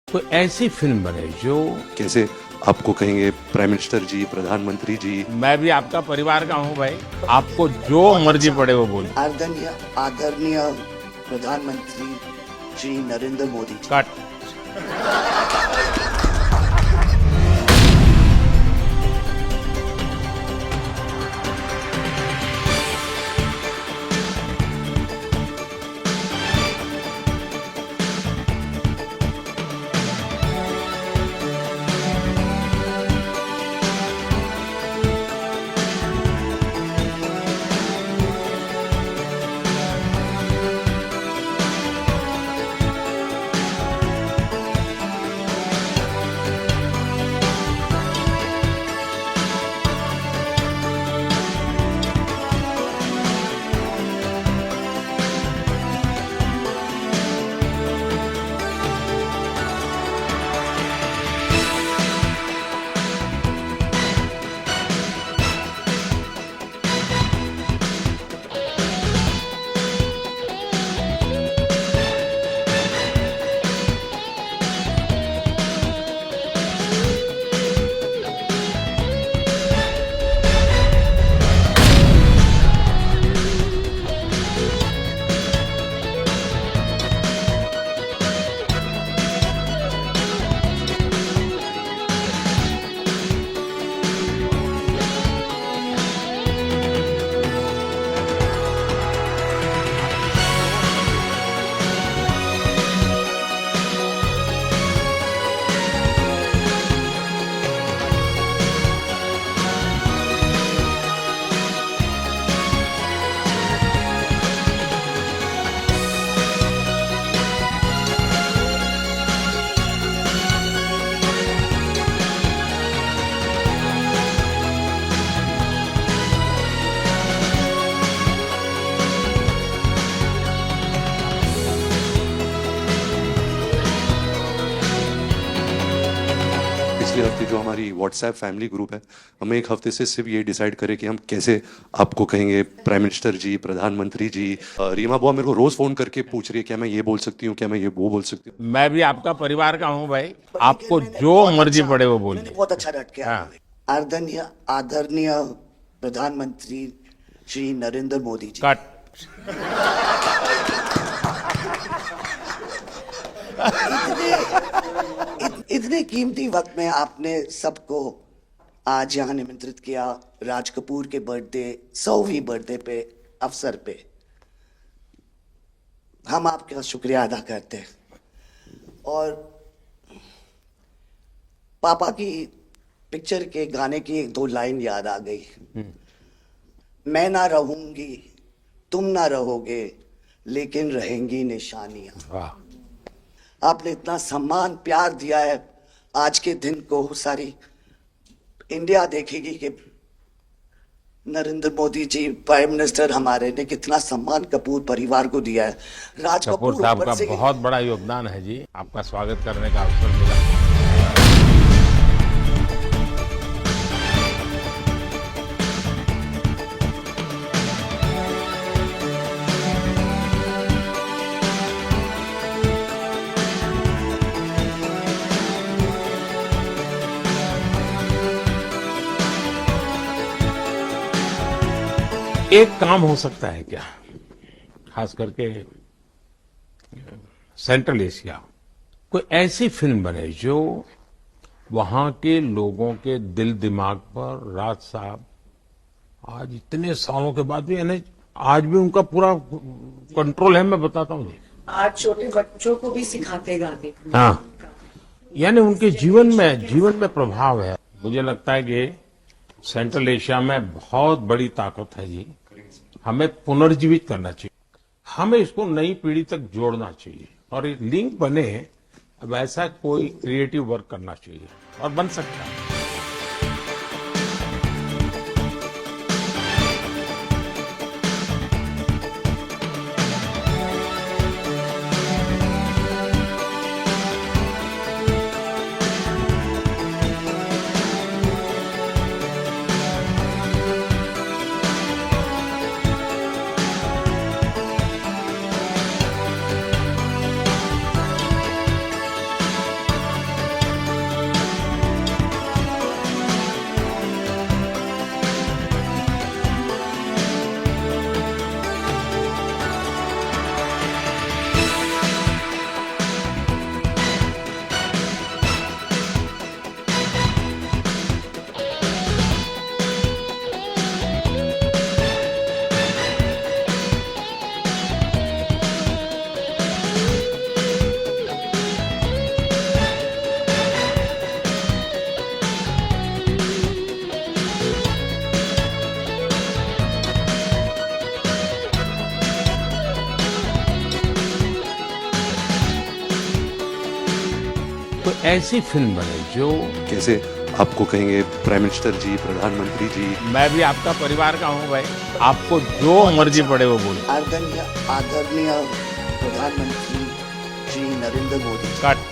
कोई ऐसी फिल्म बने जो कैसे आपको कहेंगे प्राइम मिनिस्टर जी, प्रधानमंत्री जी। मैं भी आपका परिवार का हूँ भाई, आपको जो मर्जी पड़े वो बोलिए। आदरणीय आदरणीय प्रधानमंत्री श्री नरेंद्र मोदी जी। कट। पिछले हफ्ते जो हमारी व्हाट्सएप फैमिली ग्रुप है, हमें एक हफ्ते से सिर्फ ये डिसाइड करें कि हम कैसे आपको कहेंगे प्राइम मिनिस्टर जी, प्रधानमंत्री जी। रीमा बुआ मेरे को रोज फोन करके पूछ रही है क्या मैं ये बोल सकती हूँ, क्या मैं ये वो बोल सकती हूँ। मैं भी आपका परिवार का हूँ भाई, आपको जो मर्जी पड़े वो बोलिए। बहुत अच्छा रट के हाँ। आदरणीय आदरणीय प्रधानमंत्री श्री नरेंद्र मोदी जी। कट। इतने कीमती वक्त में आपने सबको आज यहाँ निमंत्रित किया राज कपूर के बर्थडे 100वीं बर्थडे पे अवसर पे। हम आपका शुक्रिया अदा करते हैं और पापा की पिक्चर के गाने की एक दो लाइन याद आ गई। मैं ना रहूंगी, तुम ना रहोगे, लेकिन रहेंगी निशानियां। वाह। आपने इतना सम्मान प्यार दिया है, आज के दिन को सारी इंडिया देखेगी कि नरेंद्र मोदी जी प्राइम मिनिस्टर हमारे ने कितना सम्मान कपूर परिवार को दिया है। राज कपूर कपूर साहब ऊपर का से बहुत बड़ा योगदान है जी, आपका स्वागत करने का अवसर मिला। एक काम हो सकता है क्या, खास करके सेंट्रल एशिया, कोई ऐसी फिल्म बने जो वहां के लोगों के दिल दिमाग पर, राज साहब आज इतने सालों के बाद भी यानी आज भी उनका पूरा कंट्रोल है। मैं बताता हूँ जी। आज छोटे बच्चों को भी सिखाते गाने। हाँ, यानी उनके जीवन में प्रभाव है। मुझे लगता है कि सेंट्रल एशिया में बहुत बड़ी ताकत है जी, हमें पुनर्जीवित करना चाहिए, हमें इसको नई पीढ़ी तक जोड़ना चाहिए और एक लिंक बने। अब ऐसा कोई क्रिएटिव वर्क करना चाहिए और बन सकता है। कोई ऐसी फिल्म बने जो कैसे आपको कहेंगे प्राइम मिनिस्टर जी, प्रधानमंत्री जी। मैं भी आपका परिवार का हूँ भाई, आपको जो मर्जी पड़े वो बोलो। आदरणीय आदरणीय प्रधानमंत्री जी नरेंद्र मोदी कट